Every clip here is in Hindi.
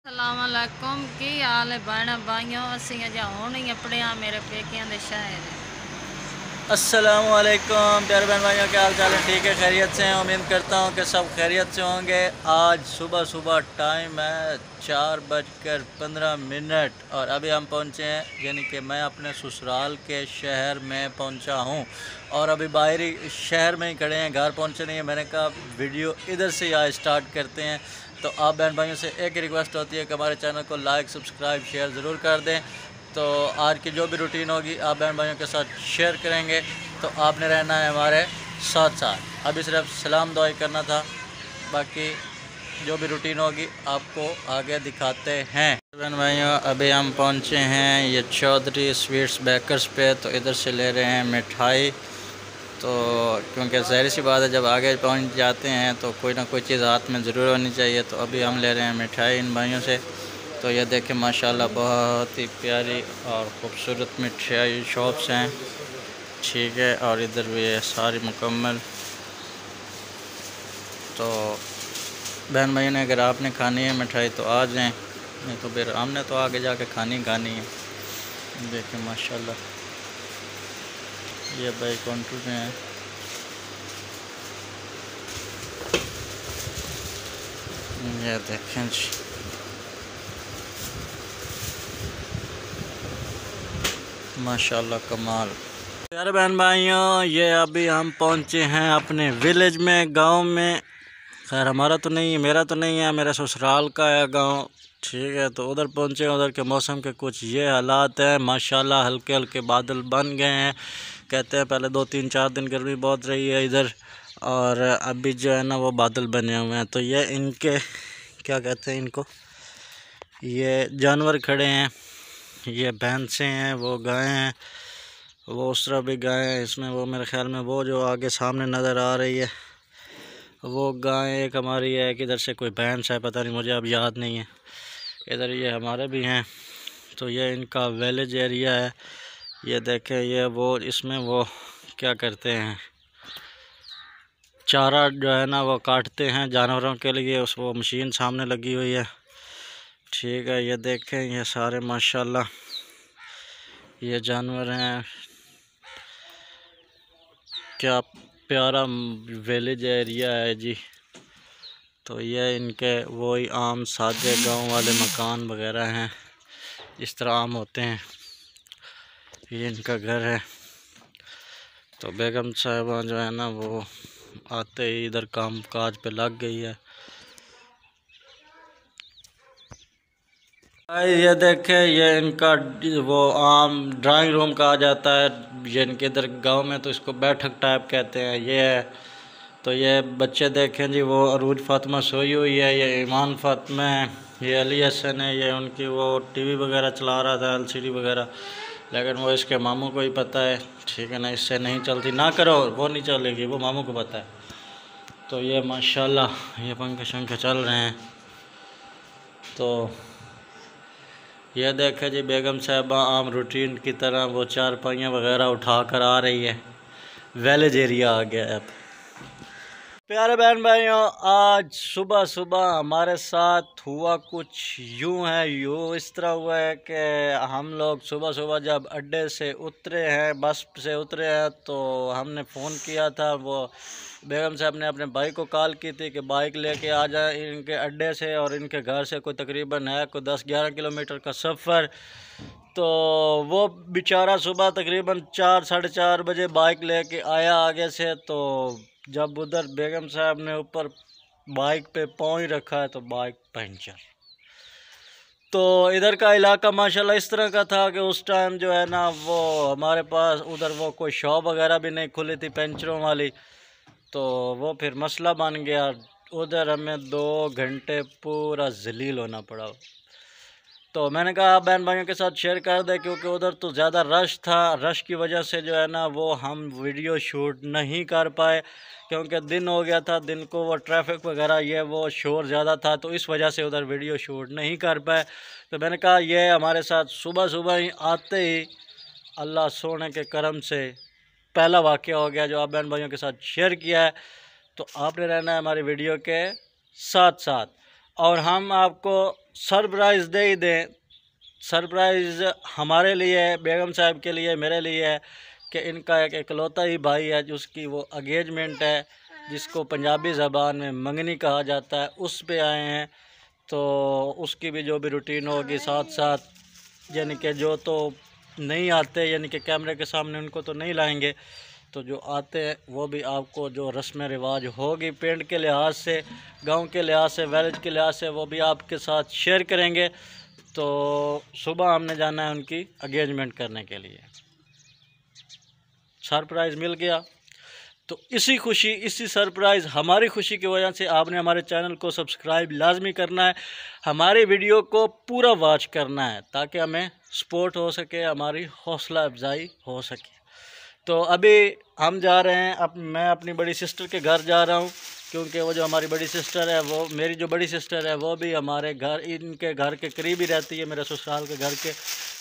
अस्सलामुअलैकुम की हाल है भैन भाइयों असी अजा हुण ही अपने मेरे पेकियां दे शहर अस्सलामुअलैकुम प्यारे बहन भाइयों, क्या हाल चाल है? ठीक है, खैरियत से हैं। उम्मीद करता हूँ कि सब खैरियत से होंगे। आज सुबह सुबह टाइम है 4:15 और अभी हम पहुँचे हैं, यानी कि मैं अपने ससुराल के शहर में पहुँचा हूँ और अभी बाहरी शहर में ही खड़े हैं, घर पहुँचे नहीं है। मैंने कहा वीडियो इधर से आज स्टार्ट करते हैं। तो आप बहन भाइयों से एक रिक्वेस्ट होती है कि हमारे चैनल को लाइक सब्सक्राइब शेयर ज़रूर कर दें। तो आज की जो भी रूटीन होगी आप बहन भाइयों के साथ शेयर करेंगे, तो आपने रहना है हमारे साथ साथ। अभी सिर्फ सलाम दुआई करना था, बाकी जो भी रूटीन होगी आपको आगे दिखाते हैं। बहन भाइयों अभी हम पहुंचे हैं ये चौधरी स्वीट्स बेकर्स पे, तो इधर से ले रहे हैं मिठाई। तो क्योंकि ज़ाहिर सी बात है, जब आगे पहुंच जाते हैं तो कोई ना कोई चीज़ हाथ में ज़रूर होनी चाहिए। तो अभी हम ले रहे हैं मिठाई इन भाइयों से। तो ये देखें माशाल्लाह बहुत ही प्यारी और ख़ूबसूरत मिठाई शॉप्स हैं, ठीक है। और इधर भी है सारी मुकम्मल। तो बहन भाई ने अगर आपने खानी है मिठाई तो आ जाएं, नहीं तो फिर हमने तो आगे जाके खानी है। देखें माशाल्लाह ये भाई काउंटर में है। ये देखें जी, माशाल्लाह कमाल। यार बहन भाइयों ये अभी हम पहुंचे हैं अपने विलेज में, गांव में। खैर हमारा तो नहीं है, मेरा तो नहीं है, मेरे ससुराल का है गांव, ठीक है। तो उधर पहुंचे, उधर के मौसम के कुछ ये हालात हैं। माशाल्लाह हल्के हल्के बादल बन गए हैं। कहते हैं पहले 2 3 4 दिन गर्मी बहुत रही है इधर, और अभी जो है ना वो बादल बने हुए हैं। तो ये इनके क्या कहते हैं इनको, ये जानवर खड़े हैं, ये भैंसें हैं, वो गाय हैं, वो उस तरह भी गाय है। इसमें वो मेरे ख्याल में वो जो आगे सामने नज़र आ रही है वो गाय एक हमारी है, कि इधर से कोई भैंस है, पता नहीं, मुझे अब याद नहीं है। इधर ये हमारे भी हैं। तो ये इनका विलेज एरिया है। ये देखें ये वो इसमें वो क्या करते हैं, चारा जो है ना वो काटते हैं जानवरों के लिए, उस वो मशीन सामने लगी हुई है, ठीक है। ये देखें ये सारे माशाल्लाह ये जानवर हैं। क्या प्यारा विलेज एरिया है जी। तो ये इनके वही आम सादे गांव वाले मकान वगैरह हैं, इस तरह आम होते हैं। ये इनका घर है। तो बेगम साहिबा जो है ना वो आते ही इधर काम काज पे लग गई है। ये देखे ये इनका वो आम ड्राइंग रूम कहा जाता है, ये इनके इधर गांव में तो इसको बैठक टाइप कहते हैं। ये है तो ये बच्चे देखें जी, वो अरूज फातिमा सोई हुई है, ये ईमान फातिमा है, ये अली हसन है, ये उनकी वो टीवी वगैरह चला रहा था, एलसीडी वगैरह, लेकिन वो इसके मामू को ही पता है, ठीक है ना, इससे नहीं चलती, ना करो वो नहीं चलेगी, वो मामू को पता है। तो ये माशाल्लाह ये पंखे शंखे चल रहे हैं। तो ये देखे जी बेगम साहबा आम रूटीन की तरह वो चारपाइयाँ वगैरह उठा कर आ रही है। विलेज एरिया आ गया है अब। प्यारे बहन भाइयों आज सुबह सुबह हमारे साथ हुआ कुछ यूँ है, यूँ इस तरह हुआ है कि हम लोग सुबह सुबह जब अड्डे से उतरे हैं, बस से उतरे हैं, तो हमने फ़ोन किया था, वो बेगम साहब ने अपने भाई को कॉल की थी कि बाइक लेके आ जाए इनके अड्डे से, और इनके घर से कोई तकरीबन है कोई 10-11 किलोमीटर का सफ़र। तो वो बेचारा सुबह तकरीबन 4 साढ़े 4 बजे बाइक लेके आया आगे से। तो जब उधर बेगम साहब ने ऊपर बाइक पे पाँव ही रखा है तो बाइक पंचर। तो इधर का इलाका माशाल्लाह इस तरह का था कि उस टाइम जो है ना वो हमारे पास उधर वो कोई शॉप वगैरह भी नहीं खुली थी पंचरों वाली, तो वो फिर मसला बन गया। उधर हमें 2 घंटे पूरा जलील होना पड़ा। तो मैंने कहा आप बहन भाइयों के साथ शेयर कर दें, क्योंकि उधर तो ज़्यादा रश था, रश की वजह से जो है ना वो हम वीडियो शूट नहीं कर पाए, क्योंकि दिन हो गया था, दिन को वो ट्रैफिक वगैरह ये वो शोर ज़्यादा था, तो इस वजह से उधर वीडियो शूट नहीं कर पाए। तो मैंने कहा ये हमारे साथ सुबह सुबह ही आते ही अल्लाह सोने के करम से पहला वाक़या हो गया जो आप बहन भाइयों के साथ शेयर किया है। तो आपने रहना है हमारी वीडियो के साथ साथ, और हम आपको सरप्राइज़ दे ही दें। सरप्राइज़ हमारे लिए, बेगम साहब के लिए, मेरे लिए है कि इनका एक इकलौता ही भाई है जिसकी वो एंगेजमेंट है, जिसको पंजाबी ज़बान में मंगनी कहा जाता है, उस पे आए हैं। तो उसकी भी जो भी रूटीन होगी, साथ साथ यानी कि जो तो नहीं आते, यानी कि कैमरे के सामने उनको तो नहीं लाएंगे, तो जो आते हैं वो भी आपको जो रस्म रिवाज होगी पिंड के लिहाज से, गांव के लिहाज से, विलेज के लिहाज से, वो भी आपके साथ शेयर करेंगे। तो सुबह हमने जाना है उनकी एंगेजमेंट करने के लिए। सरप्राइज़ मिल गया, तो इसी खुशी, इसी सरप्राइज़, हमारी खुशी की वजह से आपने हमारे चैनल को सब्सक्राइब लाजमी करना है, हमारी वीडियो को पूरा वॉच करना है ताकि हमें सपोर्ट हो सके, हमारी हौसला अफजाई हो सके। तो अभी हम जा रहे हैं, अब मैं अपनी बड़ी सिस्टर के घर जा रहा हूँ, क्योंकि वो जो हमारी बड़ी सिस्टर है, वो मेरी जो बड़ी सिस्टर है वो भी हमारे घर, इनके घर के करीब ही रहती है, मेरे ससुराल के घर के।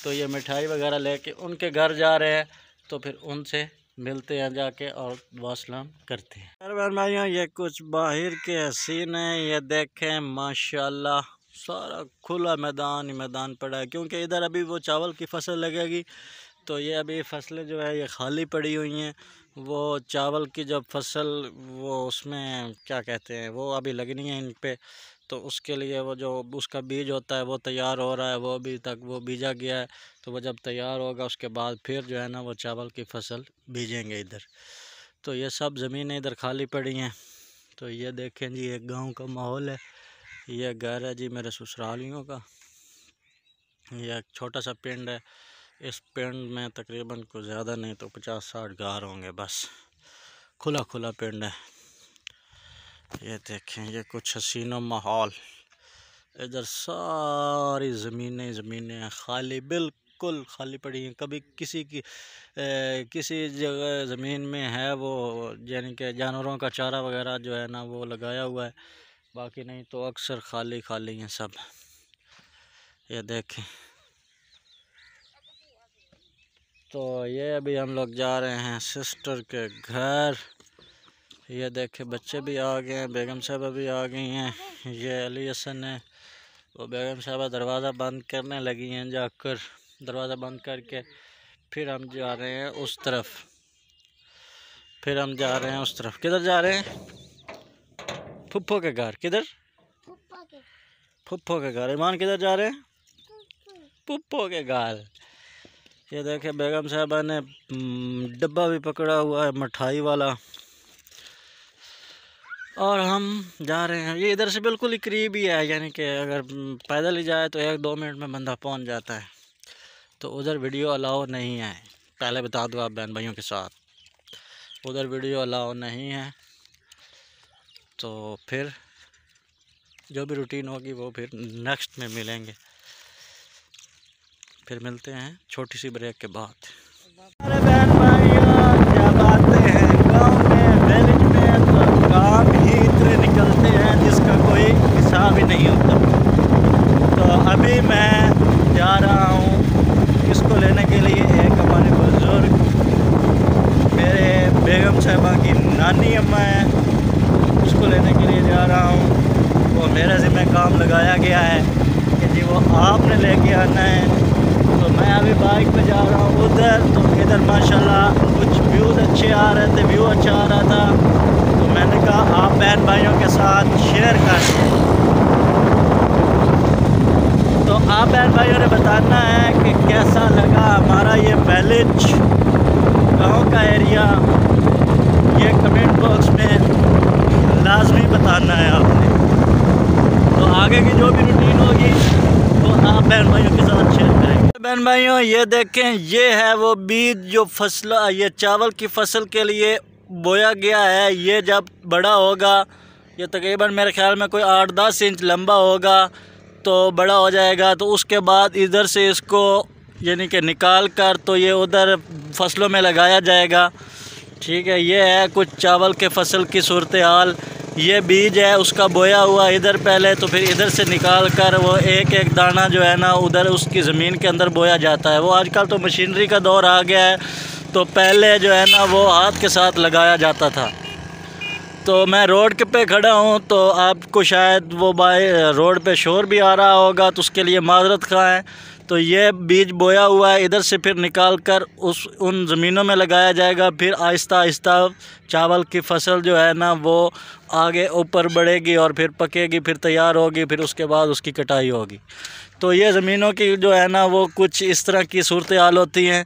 तो ये मिठाई वगैरह लेके उनके घर जा रहे हैं, तो फिर उनसे मिलते हैं जाके और वासलाम करते हैं। अरे भाइयों, ये कुछ बाहर के हसीन है, ये देखें माशाल्लाह, सारा खुला मैदान ही मैदान पड़ा है, क्योंकि इधर अभी वो चावल की फसल लगेगी। तो ये अभी फसलें जो है ये खाली पड़ी हुई हैं। वो चावल की जब फसल, वो उसमें क्या कहते हैं, वो अभी लगनी है इन पे, तो उसके लिए वो जो उसका बीज होता है वो तैयार हो रहा है, वो अभी तक वो बीजा गया है। तो वो जब तैयार होगा उसके बाद फिर जो है ना वो चावल की फसल बीजेंगे इधर। तो ये सब ज़मीनें इधर खाली पड़ी हैं। तो ये देखें जी, एक गांव का माहौल है। ये घर है जी मेरे ससुरालियों का। यह एक छोटा सा पिंड है। इस पिंड में तकरीबन कुछ ज़्यादा नहीं तो 50-60 घर होंगे बस। खुला खुला पिंड है। ये देखें, ये कुछ हसीनो माहौल। इधर सारी ज़मीनें खाली, बिल्कुल खाली पड़ी हैं। कभी किसी की किसी जगह ज़मीन में है वो, यानी कि जानवरों का चारा वगैरह जो है ना वो लगाया हुआ है, बाकी नहीं तो अक्सर खाली खाली हैं सब। ये देखें, तो ये अभी हम लोग जा रहे हैं सिस्टर के घर। ये देखें, बच्चे भी आ गए हैं, बेगम साहबा भी आ गई हैं। ये अली हसन है, वो बेगम साहबा दरवाज़ा बंद करने लगी हैं। जाकर दरवाज़ा बंद करके फिर हम जा रहे हैं उस तरफ। किधर जा रहे हैं? फुप्पो के घर। किधर? फुप्पो के घर। ईमान किधर जा रहे हैं? फुप्पो के घर। ये देखे, बेगम साहबा ने डब्बा भी पकड़ा हुआ है मिठाई वाला, और हम जा रहे हैं। ये इधर से बिल्कुल ही करीब ही है, यानी कि अगर पैदल ही जाए तो 1-2 मिनट में बंदा पहुंच जाता है। तो उधर वीडियो अलाउ नहीं है, पहले बता दो आप बहन भाइयों के साथ, उधर वीडियो अलाउ नहीं है। तो फिर जो भी रूटीन होगी वो फिर नेक्स्ट में मिलेंगे। फिर मिलते हैं छोटी सी ब्रेक के बाद। अरे बहन भाइयों, क्या बातें हैं, गाँव में, विलेज में तो काम ही इतने निकलते हैं जिसका कोई हिसाब ही नहीं होता। तो अभी मैं जा रहा हूँ इसको लेने के लिए। एक हमारे बुजुर्ग, मेरे बेगम साहबा की नानी अम्मा है, उसको लेने के लिए जा रहा हूँ। वो मेरे ज़िम्मे काम लगाया गया है कि जी वो आपने लेके आना है। तो मैं अभी बाइक पे जा रहा हूँ उधर। तो इधर माशाल्लाह कुछ व्यूज़ अच्छे आ रहे थे, व्यू अच्छा आ रहा था, तो मैंने कहा आप बहन भाइयों के साथ शेयर कर। तो आप बहन भाइयों ने बताना है कि कैसा लगा हमारा ये विलेज, गांव का एरिया। ये कमेंट बॉक्स में लाजमी बताना है आपने। तो आगे की जो भी रूटीन होगी वो आप बहन भाइयों के साथ शेयर करेंगे। बहन भाइयों, ये देखें, ये है वो बीज जो फसल, ये चावल की फसल के लिए बोया गया है। ये जब बड़ा होगा, ये तकरीबन मेरे ख्याल में कोई 8-10 इंच लंबा होगा, तो बड़ा हो जाएगा। तो उसके बाद इधर से इसको यानी कि निकाल कर तो ये उधर फसलों में लगाया जाएगा। ठीक है, ये है कुछ चावल के फसल की सूरत हाल। ये बीज है उसका बोया हुआ इधर पहले, तो फिर इधर से निकाल कर वो एक एक दाना जो है ना उधर उसकी ज़मीन के अंदर बोया जाता है। वो आजकल तो मशीनरी का दौर आ गया है, तो पहले जो है ना वो हाथ के साथ लगाया जाता था। तो मैं रोड के पे खड़ा हूँ, तो आपको शायद वो बाय रोड पे शोर भी आ रहा होगा, तो उसके लिए माजरत खाएं। तो ये बीज बोया हुआ है, इधर से फिर निकाल कर उन ज़मीनों में लगाया जाएगा। फिर आहिस्ता आहिस्ता चावल की फसल जो है ना वो आगे ऊपर बढ़ेगी और फिर पकेगी, फिर तैयार होगी, फिर उसके बाद उसकी कटाई होगी। तो ये ज़मीनों की जो है ना वो कुछ इस तरह की सूरत हाल होती हैं।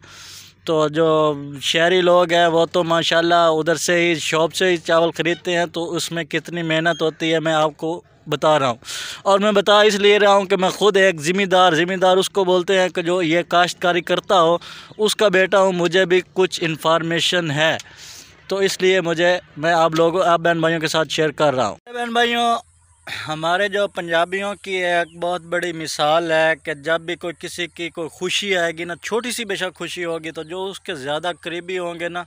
तो जो शहरी लोग हैं वो तो माशाल्लाह उधर से ही शॉप से ही चावल ख़रीदते हैं, तो उसमें कितनी मेहनत होती है मैं आपको बता रहा हूँ। और मैं बता इसलिए रहा हूँ कि मैं ख़ुद एक ज़िम्मेदार उसको बोलते हैं कि जो ये काश्तकारी करता हो उसका बेटा हूँ, मुझे भी कुछ इन्फॉर्मेशन है, तो इसलिए मैं आप बहन भाइयों के साथ शेयर कर रहा हूँ। बहन भाइयों, हमारे जो पंजाबियों की एक बहुत बड़ी मिसाल है कि जब भी कोई किसी की कोई खुशी आएगी ना, छोटी सी बेशक खुशी होगी, तो जो उसके ज़्यादा करीबी होंगे ना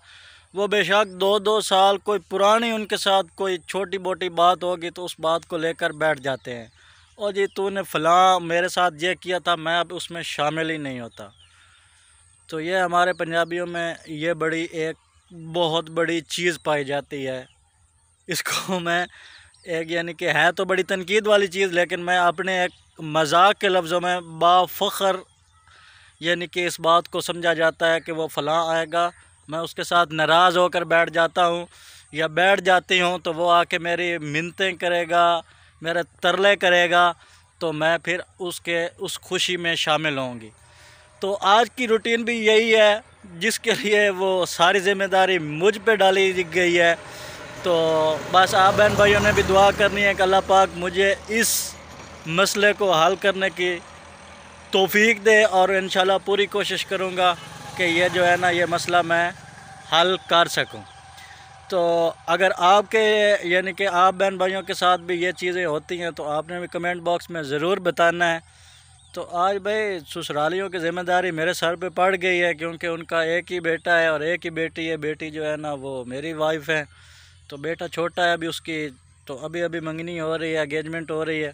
वो बेशक 2-2 साल कोई पुरानी उनके साथ कोई छोटी मोटी बात होगी तो उस बात को लेकर बैठ जाते हैं, और जी तूने फ़लाँ मेरे साथ ये किया था, मैं अब उसमें शामिल ही नहीं होता। तो ये हमारे पंजाबियों में ये बड़ी एक बहुत बड़ी चीज़ पाई जाती है। इसको मैं एक यानी कि है तो बड़ी तनकीद वाली चीज़, लेकिन मैं अपने एक मजाक के लफ्ज़ों में बाफ़ख्र यानी कि इस बात को समझा जाता है कि वो फ़लाँ आएगा, मैं उसके साथ नाराज़ होकर बैठ जाता हूँ या बैठ जाती हूँ, तो वो आके मेरी मिन्नतें करेगा, मेरे तरले करेगा, तो मैं फिर उस खुशी में शामिल होंगी। तो आज की रूटीन भी यही है, जिसके लिए वो सारी ज़िम्मेदारी मुझ पे डाली गई है। तो बस आप बहन भाइयों ने भी दुआ करनी है कि अल्लाह पाक मुझे इस मसले को हल करने की तौफीक दे, और इंशाल्लाह पूरी कोशिश करूँगा कि ये जो है ना ये मसला मैं हल कर सकूं। तो अगर आपके यानी कि आप बहन भाइयों के साथ भी ये चीज़ें होती हैं तो आपने भी कमेंट बॉक्स में ज़रूर बताना है। तो आज भाई ससुरालियों की ज़िम्मेदारी मेरे सर पे पड़ गई है, क्योंकि उनका एक ही बेटा है और एक ही बेटी है। बेटी जो है ना वो मेरी वाइफ है, तो बेटा छोटा है अभी उसकी, तो अभी मंगनी हो रही है, एंगेजमेंट हो रही है।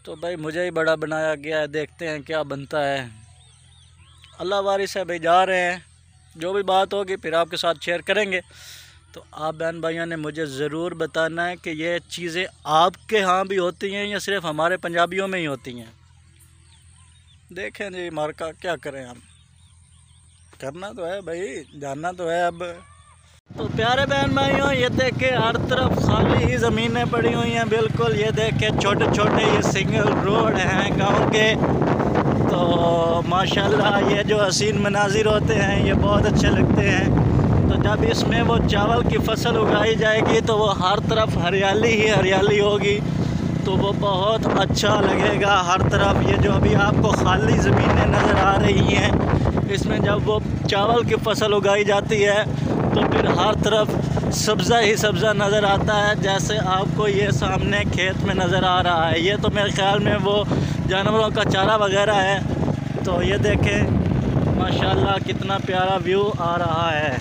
तो भाई मुझे ही बड़ा बनाया गया है, देखते हैं क्या बनता है। अल्लाह वारिस है भाई, जा रहे हैं, जो भी बात होगी फिर आपके साथ शेयर करेंगे। तो आप बहन भाइयों ने मुझे ज़रूर बताना है कि ये चीज़ें आपके यहाँ भी होती हैं या सिर्फ हमारे पंजाबियों में ही होती हैं। देखें जी मार्का क्या करें, हम करना तो है भाई, जानना तो है अब। तो प्यारे बहन भाइयों, ये देखें हर तरफ खाली ही ज़मीनें पड़ी हुई हैं बिल्कुल। ये देखें छोटे छोटे ये सिंगल रोड हैं गांव के। तो माशाल्लाह ये जो हसीन मनाजिर होते हैं ये बहुत अच्छे लगते हैं। तो जब इसमें वो चावल की फसल उगाई जाएगी तो वो हर तरफ हरियाली ही हरियाली होगी, तो वो बहुत अच्छा लगेगा हर तरफ। ये जो अभी आपको खाली ज़मीनें नज़र आ रही हैं, इसमें जब वो चावल की फसल उगाई जाती है तो फिर हर तरफ सब्ज़ा ही सब्ज़ा नज़र आता है, जैसे आपको ये सामने खेत में नज़र आ रहा है। ये तो मेरे ख़्याल में वो जानवरों का चारा वगैरह है। तो ये देखें माशाल्लाह कितना प्यारा व्यू आ रहा है।